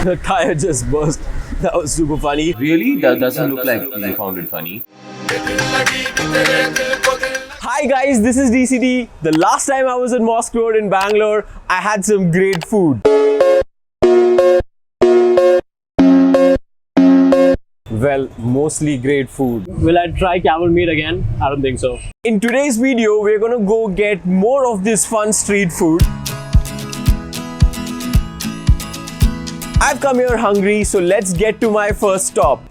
The tire just burst. That was super funny. Really? That doesn't look like you found it funny. Hi guys, this is DCD. The last time I was in Mosque Road in Bangalore, I had some great food. Well, mostly great food. Will I try camel meat again? I don't think so. In today's video, we're gonna go get more of this fun street food. I've come here hungry, so let's get to my first stop.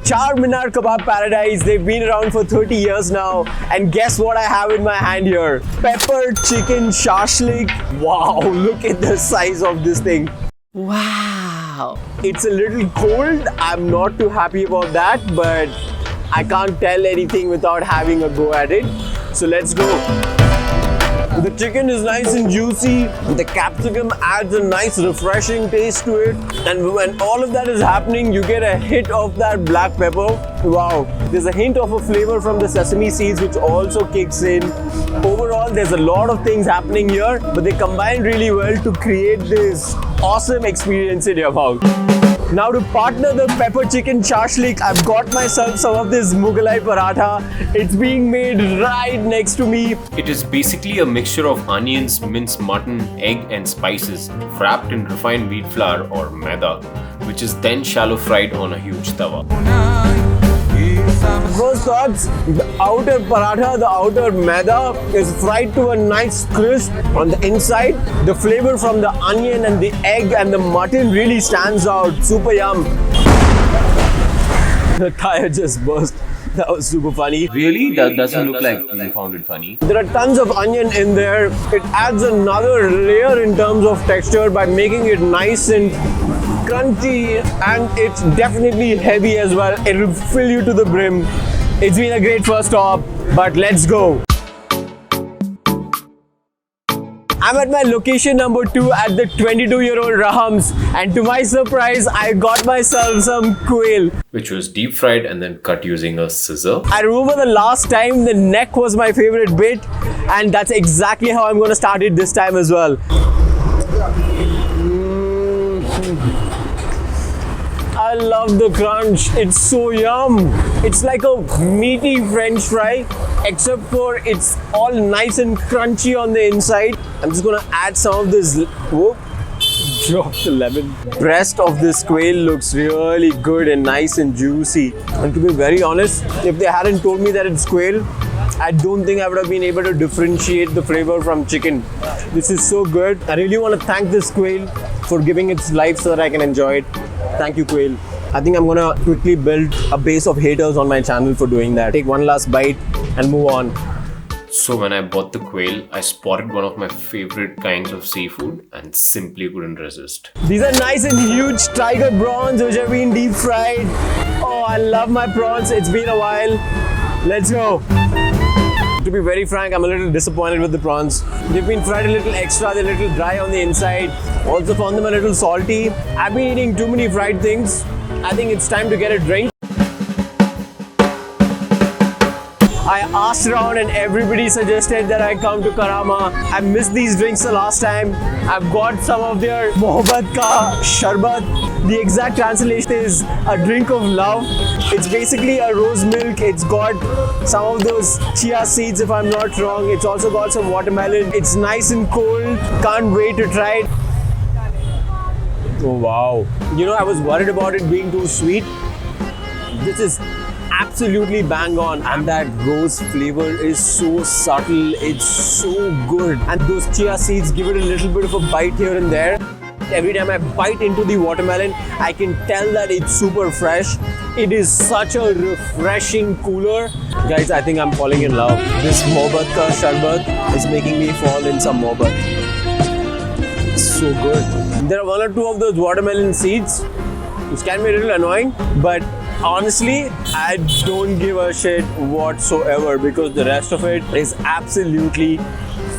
Charminar Kebab Paradise. They've been around for 30 years now. And guess what I have in my hand here? Pepper Chicken Shashlik. Wow, look at the size of this thing. Wow. It's a little cold. I'm not too happy about that, but I can't tell anything without having a go at it. So let's go. The chicken is nice and juicy. The capsicum adds a nice refreshing taste to it. And when all of that is happening, you get a hit of that black pepper. Wow. There's a hint of a flavor from the sesame seeds which also kicks in. Overall, there's a lot of things happening here, but they combine really well to create this awesome experience in your mouth. Now to partner the Pepper Chicken Shashlik, I've got myself some of this Mughlai Paratha. It's being made right next to me. It is basically a mixture of onions, minced mutton, egg and spices wrapped in refined wheat flour or maida, which is then shallow fried on a huge tawa. First thoughts, the outer paratha, the outer maida is fried to a nice crisp. On the inside, the flavor from the onion and the egg and the mutton really stands out. Super yum. The tire just burst. That was super funny. Really? That doesn't look like you found it funny. There are tons of onion in there. It adds another layer in terms of texture by making it nice and crunchy, and it's definitely heavy as well. It will fill you to the brim. It's been a great first stop, but let's go. I'm at my location number 2 at the 22-year-old Rahams, and to my surprise, I got myself some quail, which was deep fried and then cut using a scissor. I remember the last time the neck was my favorite bit, and that's exactly how I'm going to start it this time as well. I love the crunch. It's so yum. It's like a meaty French fry, except for it's all nice and crunchy on the inside. I'm just gonna add some of this. Whoop, drop the lemon. Breast of this quail looks really good and nice and juicy. And to be very honest, if they hadn't told me that it's quail, I don't think I would have been able to differentiate the flavor from chicken. This is so good. I really want to thank this quail for giving its life so that I can enjoy it. Thank you, quail. I think I'm gonna quickly build a base of haters on my channel for doing that. Take one last bite and move on. So when I bought the quail, I spotted one of my favorite kinds of seafood and simply couldn't resist. These are nice and huge Tiger Prawns which have been deep fried. Oh, I love my prawns. It's been a while. Let's go. To be very frank, I'm a little disappointed with the prawns. They've been fried a little extra, they're a little dry on the inside. Also found them a little salty. I've been eating too many fried things. I think it's time to get a drink. I asked around and everybody suggested that I come to Karama. I missed these drinks the last time. I've got some of their Mohabbat ka Sharbat. The exact translation is a drink of love. It's basically a rose milk. It's got some of those chia seeds if I'm not wrong. It's also got some watermelon. It's nice and cold. Can't wait to try it. Oh wow. You know, I was worried about it being too sweet. This is absolutely bang on, and that rose flavor is so subtle. It's so good, and those chia seeds give it a little bit of a bite here and there. Every time I bite into the watermelon, I can tell that it's super fresh. It is such a refreshing cooler. Guys, I think I'm falling in love. This Mohabbat ka Sharbat is making me fall in some Mohabbat. It's so good. There are one or two of those watermelon seeds which can be a little annoying, but honestly, I don't give a shit whatsoever because the rest of it is absolutely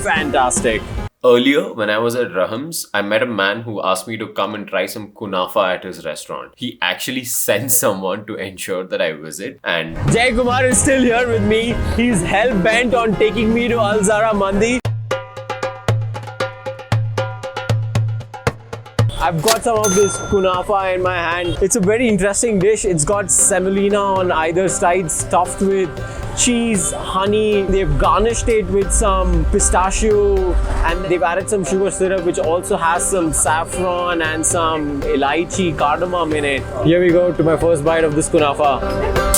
fantastic. Earlier, when I was at Rahams, I met a man who asked me to come and try some kunafa at his restaurant. He actually sent someone to ensure that I visit, and Jay Kumar is still here with me. He's hell-bent on taking me to Al Zara Mandi. I've got some of this kunafa in my hand. It's a very interesting dish. It's got semolina on either side, stuffed with cheese, honey. They've garnished it with some pistachio and they've added some sugar syrup which also has some saffron and some elaichi, cardamom in it. Here we go to my first bite of this kunafa.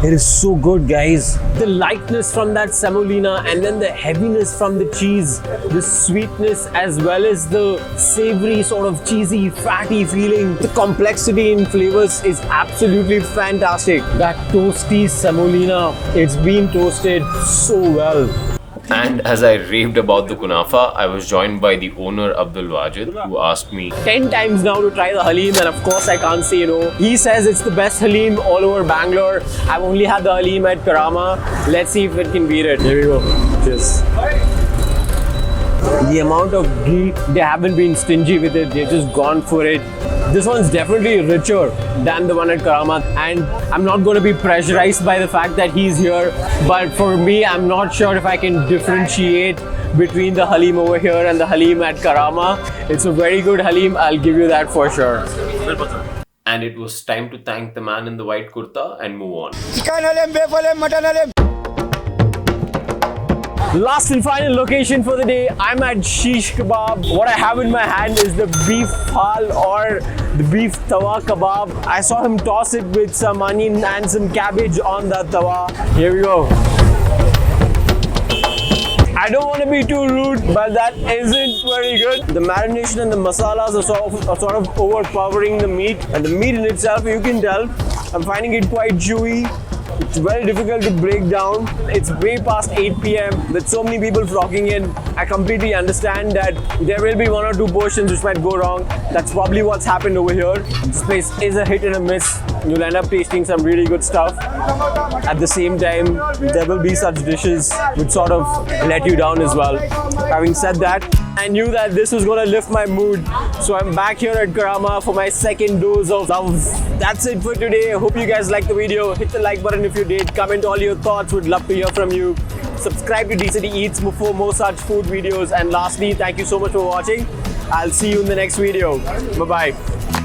It is so good, guys. The lightness from that semolina and then the heaviness from the cheese, the sweetness as well as the savory sort of cheesy, fatty feeling. The complexity in flavors is absolutely fantastic. That toasty semolina, it's been toasted so well. And as I raved about the kunafa, I was joined by the owner Abdul Wajid, who asked me 10 times now to try the Haleem, and of course I can't say no. He says it's the best Haleem all over Bangalore. I've only had the Haleem at Karama. Let's see if it can beat it. Here we go. Cheers. The amount of ghee, they haven't been stingy with it. They've just gone for it. This one's definitely richer than the one at Karama, and I'm not going to be pressurized by the fact that he's here, but for me, I'm not sure if I can differentiate between the Haleem over here and the Haleem at Karama. It's a very good Haleem, I'll give you that for sure. and it was time to thank the man in the white kurta and move on. Chicken Haleem, beef Haleem, mutton Haleem. Last and final location for the day, I'm at Shish Kebab. What I have in my hand is the beef Phal or the beef tawa kebab. I saw him toss it with some onion and some cabbage on the tawa. Here we go. I don't want to be too rude, but that isn't very good. The marination and the masalas are sort of overpowering the meat. And the meat in itself, you can tell, I'm finding it quite chewy. It's very difficult to break down. It's way past 8 p.m. with so many people flocking in. I completely understand that there will be one or two portions which might go wrong. That's probably what's happened over here. This place is a hit and a miss. You'll end up tasting some really good stuff. At the same time, there will be such dishes which sort of let you down as well. Having said that, I knew that this was going to lift my mood. So I'm back here at Karama for my second dose of love. That's it for today. I hope you guys liked the video. Hit the like button if you did. Comment all your thoughts. Would love to hear from you. Subscribe to D-City Eats for more such food videos. And lastly, thank you so much for watching. I'll see you in the next video. Bye-bye.